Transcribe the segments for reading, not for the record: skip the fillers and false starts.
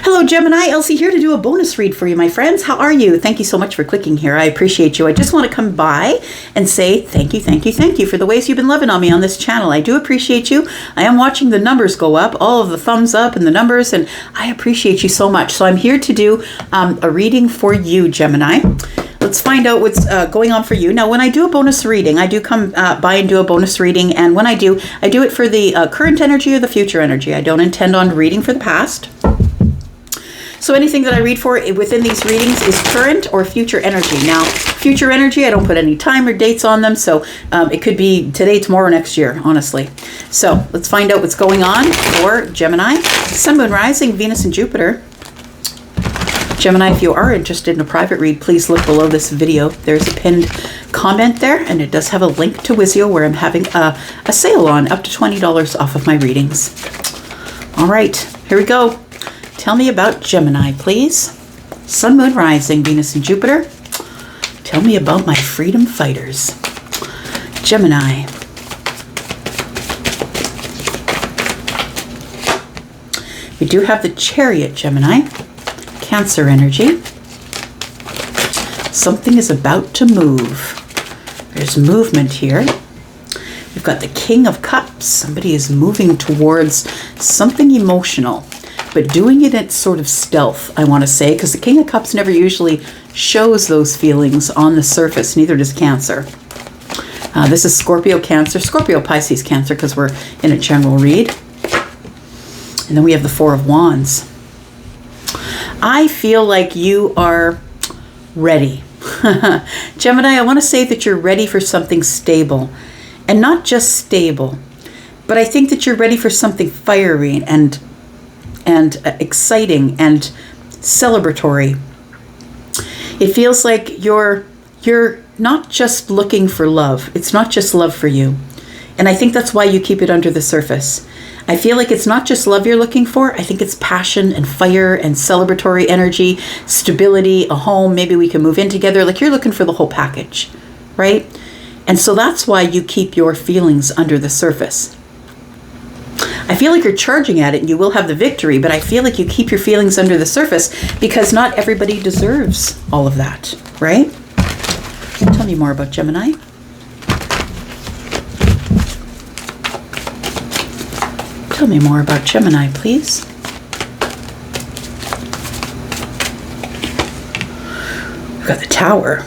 Hello, Gemini. Elsie here to do a bonus read for you, my friends. How are you? Thank you so much for clicking here. I appreciate you. I just want to come by and say thank you for the ways you've been loving on me on this channel. I do appreciate you. I am watching the numbers go up, all of the thumbs up and the numbers, and I appreciate you so much. So I'm here to do a reading for you, Gemini. Let's find out what's going on for you. Now, when I do a bonus reading, I do come by and do a bonus reading. And when I do it for the current energy or the future energy. I don't intend on reading for the past. So anything that I read for within these readings is current or future energy. Now, future energy, I don't put any time or dates on them. So it could be today, tomorrow, next year, honestly. So let's find out what's going on for Gemini. Sun, Moon, Rising, Venus, and Jupiter. Gemini, if you are interested in a private read, please look below this video. There's a pinned comment there, and it does have a link to Wizio where I'm having a sale on up to $20 off of my readings. All right, here we go. Tell me about Gemini, please. Sun, Moon, Rising, Venus, and Jupiter. Tell me about my freedom fighters. Gemini. We do have the Chariot, Gemini. Cancer energy. Something is about to move. There's movement here. We've got the King of Cups. Somebody is moving towards something emotional, but doing it at sort of stealth, I want to say, because the King of Cups never usually shows those feelings on the surface. Neither does Cancer. This is Scorpio, Cancer, Scorpio, Pisces, Cancer, because we're in a general read. And then we have the Four of Wands. I feel like you are ready. Gemini, I want to say that you're ready for something stable. And not just stable, but I think that you're ready for something fiery and exciting and celebratory. It feels like you're not just looking for love. It's not just love for you. And I think that's why you keep it under the surface. I feel like it's not just love you're looking for. I think it's passion and fire and celebratory energy, stability, a home. Maybe we can move in together. Like you're looking for the whole package, right? And so that's why you keep your feelings under the surface. I feel like you're charging at it and you will have the victory, but I feel like you keep your feelings under the surface because not everybody deserves all of that, right? Tell me more about Gemini. Tell me more about Gemini, please. We've got the Tower.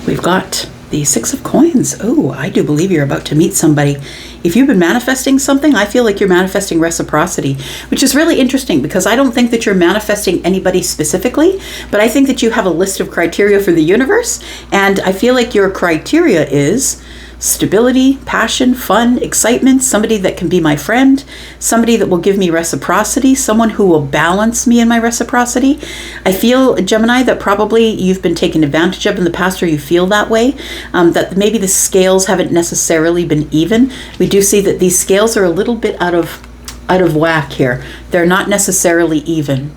We've got the Six of Coins. Oh, I do believe you're about to meet somebody. If you've been manifesting something, I feel like you're manifesting reciprocity, which is really interesting because I don't think that you're manifesting anybody specifically, but I think that you have a list of criteria for the universe. And I feel like your criteria is stability, passion, fun, excitement, somebody that can be my friend, somebody that will give me reciprocity, someone who will balance me in my reciprocity. I feel, Gemini, that probably you've been taken advantage of in the past, or you feel that way, that maybe the scales haven't necessarily been even. We do see that these scales are a little bit out of whack here. They're not necessarily even.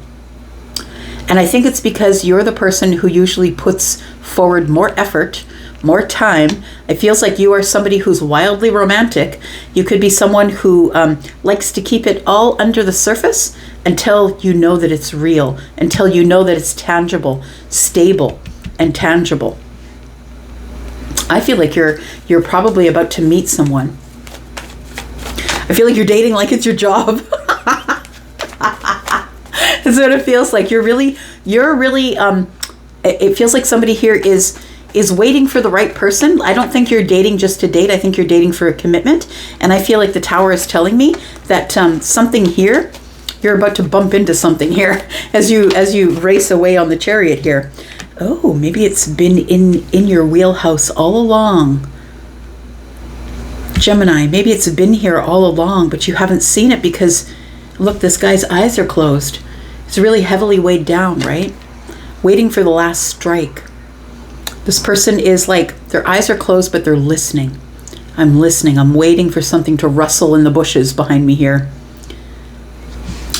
And I think it's because you're the person who usually puts forward more effort, more time. It feels like you are somebody who's wildly romantic. You could be someone who likes to keep it all under the surface until you know that it's real, until you know that it's tangible, stable, and tangible. I feel like you're probably about to meet someone. I feel like you're dating like it's your job. That's what it feels like. You're really, it feels like somebody here is waiting for the right person. I don't think you're dating just to date. I think you're dating for a commitment. And I feel like the Tower is telling me that something here, you're about to bump into something here as you race away on the Chariot here. Oh, maybe it's been in your wheelhouse all along. Gemini, maybe it's been here all along, but you haven't seen it because, look, this guy's eyes are closed. He's really heavily weighed down, right? Waiting for the last strike. This person is like, their eyes are closed, but they're listening. I'm listening. I'm waiting for something to rustle in the bushes behind me here.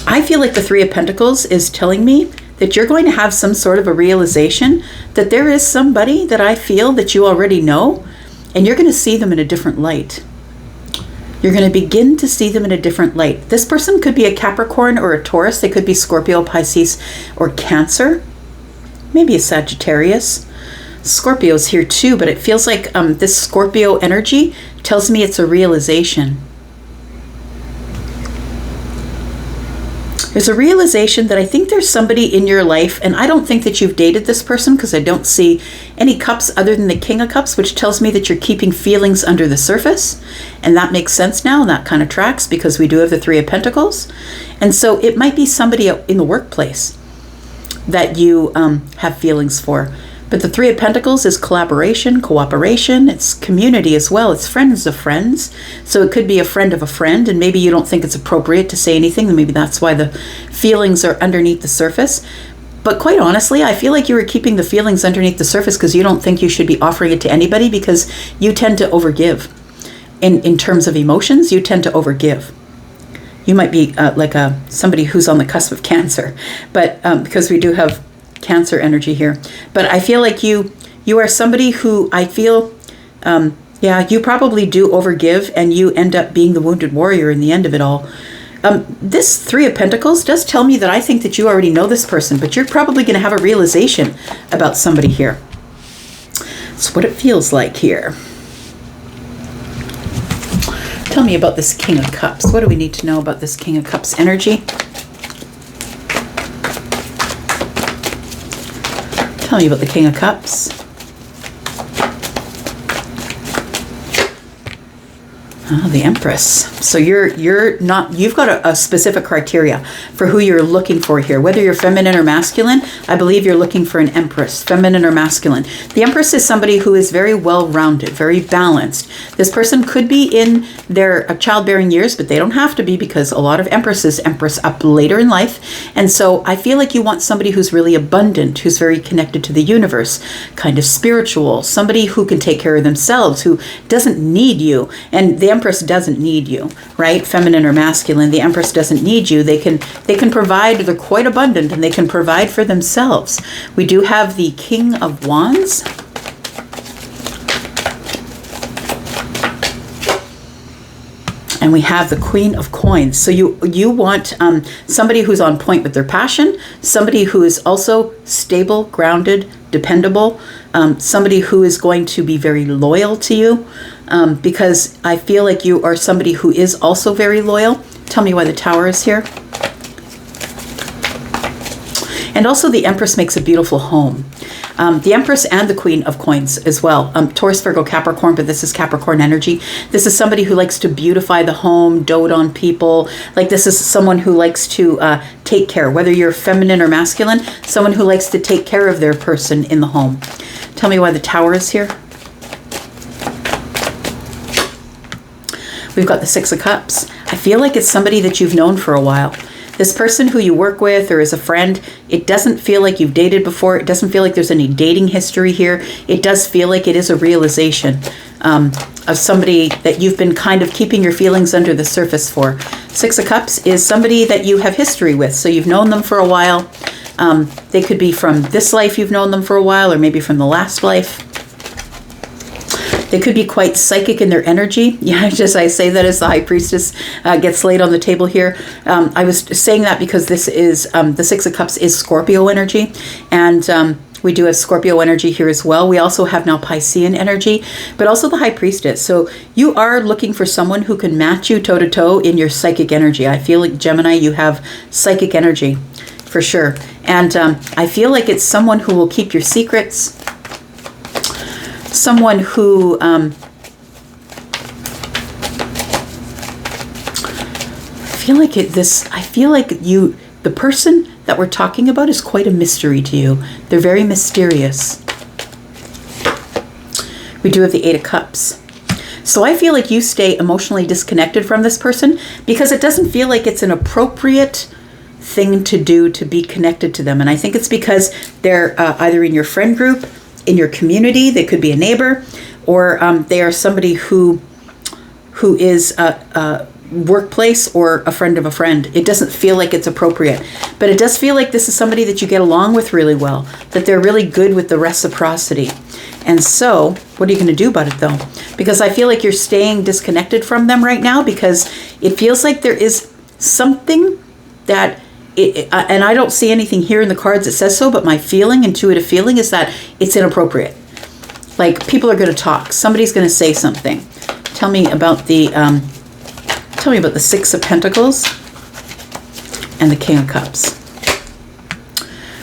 I feel like the Three of Pentacles is telling me that you're going to have some sort of a realization that there is somebody that I feel that you already know, and you're going to see them in a different light. You're going to begin to see them in a different light. This person could be a Capricorn or a Taurus. They could be Scorpio, Pisces, or Cancer. Maybe a Sagittarius. Scorpio's here too, but it feels like this Scorpio energy tells me it's a realization. There's a realization that I think there's somebody in your life, and I don't think that you've dated this person because I don't see any cups other than the King of Cups, which tells me that you're keeping feelings under the surface. And that makes sense now, and that kind of tracks because we do have the Three of Pentacles. And so it might be somebody in the workplace that you have feelings for. But the Three of Pentacles is collaboration, cooperation, it's community as well, it's friends of friends. So it could be a friend of a friend, and maybe you don't think it's appropriate to say anything, and maybe that's why the feelings are underneath the surface. But quite honestly, I feel like you were keeping the feelings underneath the surface because you don't think you should be offering it to anybody because you tend to overgive. In terms of emotions, you tend to overgive. You might be like somebody who's on the cusp of Cancer, but because we do have Cancer energy here. But I feel like you are somebody who I feel, you probably do overgive and you end up being the wounded warrior in the end of it all. This Three of Pentacles does tell me that I think that you already know this person, but you're probably going to have a realization about somebody here. That's what it feels like here. Tell me about this King of Cups. What do we need to know about this King of Cups energy? Tell me about the King of Cups. Oh, the Empress. So you've got a specific criteria for who you're looking for here. Whether you're feminine or masculine, I believe you're looking for an Empress, feminine or masculine. The Empress is somebody who is very well-rounded, very balanced. This person could be in their childbearing years, but they don't have to be because a lot of Empresses Empress up later in life. And so I feel like you want somebody who's really abundant, who's very connected to the universe, kind of spiritual, somebody who can take care of themselves, who doesn't need you. And the Empress doesn't need you, right? Feminine or masculine, the Empress doesn't need you. They can provide, they're quite abundant and they can provide for themselves. We do have the King of Wands. And we have the Queen of Coins. So you want somebody who's on point with their passion, somebody who is also stable, grounded, dependable, somebody who is going to be very loyal to you, because I feel like you are somebody who is also very loyal. Tell me why the Tower is here. And also the Empress makes a beautiful home. The Empress and the Queen of Coins as well. Taurus, Virgo, Capricorn, but this is Capricorn energy. This is somebody who likes to beautify the home, dote on people. Like this is someone who likes to take care, whether you're feminine or masculine, someone who likes to take care of their person in the home. Tell me why the Tower is here. We've got the Six of Cups. I feel like it's somebody that you've known for a while. This person who you work with or is a friend, it doesn't feel like you've dated before. It doesn't feel like there's any dating history here. It does feel like it is a realization of somebody that you've been kind of keeping your feelings under the surface for. Six of Cups is somebody that you have history with. So you've known them for a while. They could be from this life you've known them for a while, or maybe from the last life. They could be quite psychic in their energy. Yeah, I say that as the High Priestess gets laid on the table here. I was saying that because this is, the Six of Cups is Scorpio energy. And we do have Scorpio energy here as well. We also have now Piscean energy, but also the High Priestess. So you are looking for someone who can match you toe-to-toe in your psychic energy. I feel like, Gemini, you have psychic energy for sure. And I feel like it's someone who will keep your secrets, someone who I feel like the person that we're talking about is quite a mystery to you. They're very mysterious. We do have the Eight of Cups. So I feel like you stay emotionally disconnected from this person because it doesn't feel like it's an appropriate thing to do to be connected to them. And I think it's because they're either in your friend group, in your community, they could be a neighbor, or they are somebody who is workplace or a friend of a friend. It doesn't feel like it's appropriate, but it does feel like this is somebody that you get along with really well, that they're really good with the reciprocity. And so what are you going to do about it though? Because I feel like you're staying disconnected from them right now, because it feels like there is something that, and I don't see anything here in the cards that says so, but my feeling, intuitive feeling, is that it's inappropriate. Like, people are going to talk. Somebody's going to say something. Tell me about the Six of Pentacles and the King of Cups.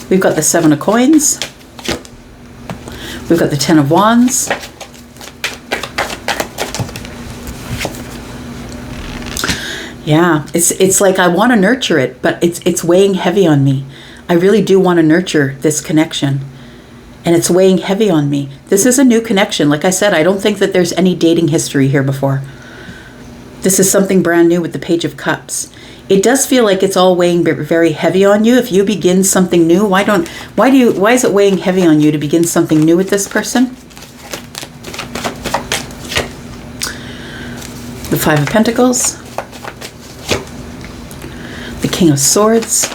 We've got the Seven of Coins. We've got the Ten of Wands. Yeah, it's like I want to nurture it, but it's weighing heavy on me. I really do want to nurture this connection, and it's weighing heavy on me. This is a new connection. Like I said, I don't think that there's any dating history here before. This is something brand new with the Page of Cups. It does feel like it's all weighing very heavy on you. If you begin something new, why is it weighing heavy on you to begin something new with this person? The Five of Pentacles. The King of Swords.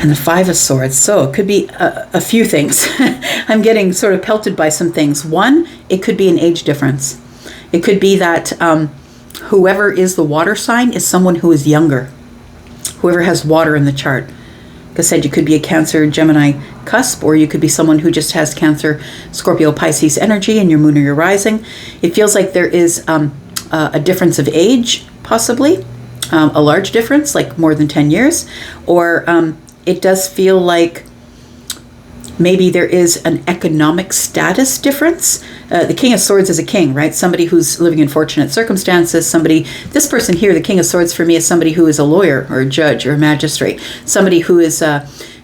And the Five of Swords. So it could be a few things. I'm getting sort of pelted by some things. One, it could be an age difference. It could be that whoever is the water sign is someone who is younger. Whoever has water in the chart. Like I said, you could be a Cancer, Gemini cusp, or you could be someone who just has Cancer, Scorpio, Pisces energy in your moon or your rising. It feels like there is a difference of age, possibly. A large difference, like more than 10 years. Or it does feel like maybe there is an economic status difference. The King of Swords is a king, right? Somebody who's living in fortunate circumstances. This person here, the King of Swords for me, is somebody who is a lawyer or a judge or a magistrate. Somebody who is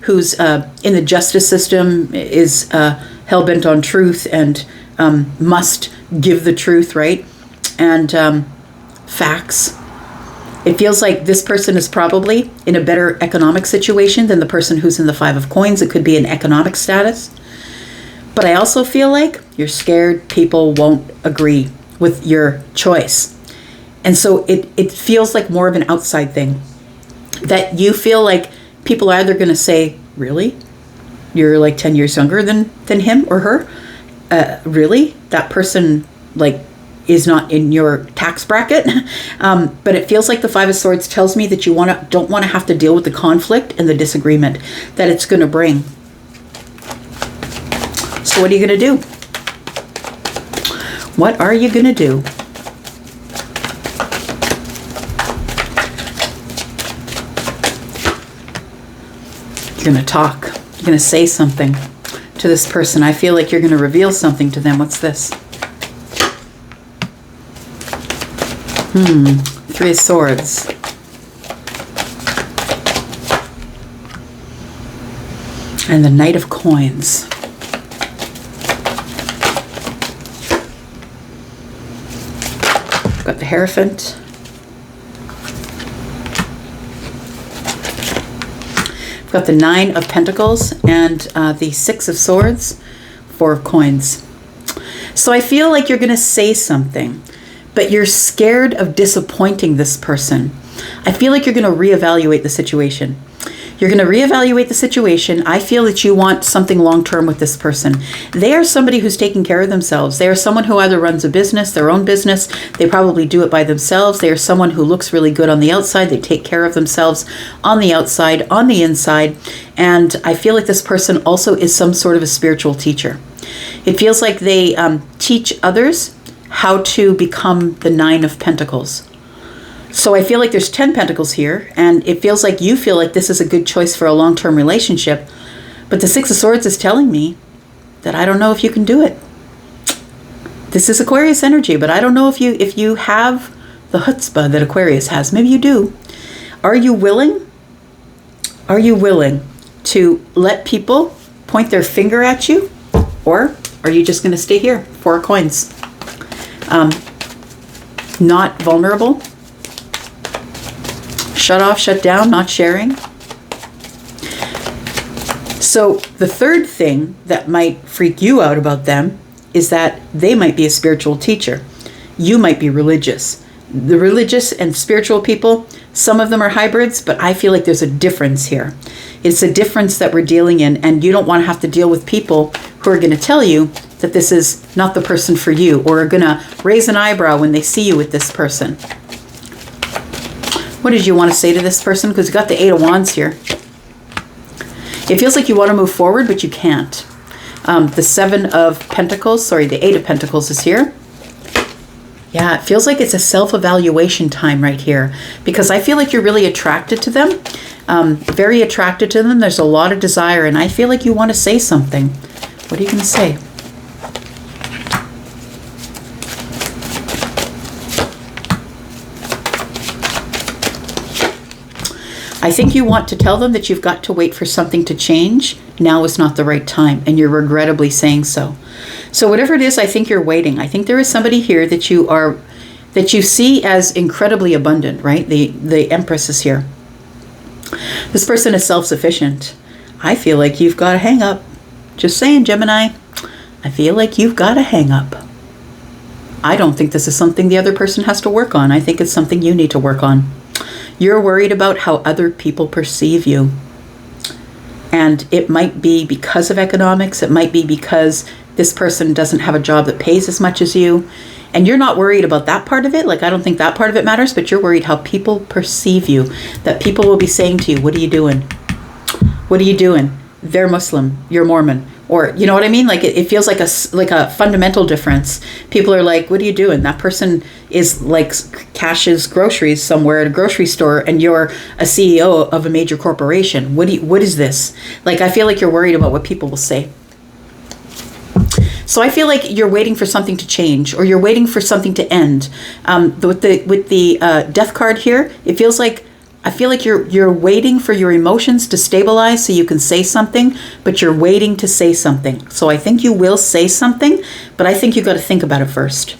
who's in the justice system, is hell-bent on truth and must give the truth, right? And facts. It feels like this person is probably in a better economic situation than the person who's in the Five of Coins. It could be an economic status. But I also feel like you're scared people won't agree with your choice. And so it feels like more of an outside thing. That you feel like people are either going to say, really? You're like 10 years younger than him or her? Really? That person, like, is not in your tax bracket. But it feels like the Five of Swords tells me that you don't want to have to deal with the conflict and the disagreement that it's going to bring. So what are you going to do? What are you going to do? You're going to talk. You're going to say something to this person. I feel like you're going to reveal something to them. What's this? Three of Swords. And the Knight of Coins. Got the Hierophant. We've got the Nine of Pentacles and the Six of Swords, Four of Coins. So I feel like you're going to say something, but you're scared of disappointing this person. I feel like you're going to reevaluate the situation. You're going to reevaluate the situation. I feel that you want something long-term with this person. They are somebody who's taking care of themselves. They are someone who either runs a business, their own business. They probably do it by themselves. They are someone who looks really good on the outside. They take care of themselves on the outside, on the inside. And I feel like this person also is some sort of a spiritual teacher. It feels like they teach others how to become the Nine of Pentacles. So I feel like there's 10 Pentacles here, and it feels like you feel like this is a good choice for a long-term relationship. But the Six of Swords is telling me that I don't know if you can do it. This is Aquarius energy, but I don't know if you have the chutzpah that Aquarius has. Maybe you do. Are you willing? Are you willing to let people point their finger at you? Or are you just going to stay here? Four of Coins. Not vulnerable. Shut off, shut down, not sharing. So the third thing that might freak you out about them is that they might be a spiritual teacher. You might be religious. The religious and spiritual people, some of them are hybrids, but I feel like there's a difference here. It's a difference that we're dealing in, and you don't want to have to deal with people who are going to tell you that this is not the person for you, or are going to raise an eyebrow when they see you with this person. What did you want to say to this person? Because you got the Eight of Wands here. It feels like you want to move forward, but you can't. The Seven of Pentacles, the Eight of Pentacles is here. Yeah, it feels like it's a self-evaluation time right here, because I feel like you're really attracted to them, very attracted to them. There's a lot of desire, and I feel like you want to say something. What are you going to say? I think you want to tell them that you've got to wait for something to change. Now is not the right time, and you're regrettably saying so. So whatever it is, I think you're waiting. I think there is somebody here that you see as incredibly abundant, right? The Empress is here. This person is self-sufficient. I feel like you've got a hang up. Just saying, Gemini. I feel like you've got a hang up. I don't think this is something the other person has to work on. I think it's something you need to work on. You're worried about how other people perceive you. And it might be because of economics. It might be because this person doesn't have a job that pays as much as you. And you're not worried about that part of it. Like, I don't think that part of it matters, but you're worried how people perceive you. That people will be saying to you, what are you doing? What are you doing? They're Muslim, you're Mormon. Or, you know what I mean? Like, it feels like a fundamental difference. People are like, what are you doing? That person is like cashes groceries somewhere at a grocery store, and you're a CEO of a major corporation. What is this? Like, I feel like you're worried about what people will say. So I feel like you're waiting for something to change, or you're waiting for something to end. With the Death card here, it feels like, I feel like you're waiting for your emotions to stabilize so you can say something, but you're waiting to say something. So I think you will say something, but I think you got to think about it first.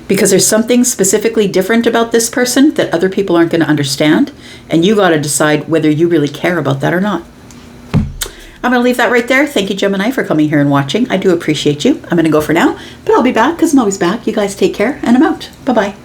Because there's something specifically different about this person that other people aren't going to understand, and you got to decide whether you really care about that or not. I'm going to leave that right there. Thank you, Gemini, for coming here and watching. I do appreciate you. I'm going to go for now, but I'll be back because I'm always back. You guys take care, and I'm out. Bye-bye.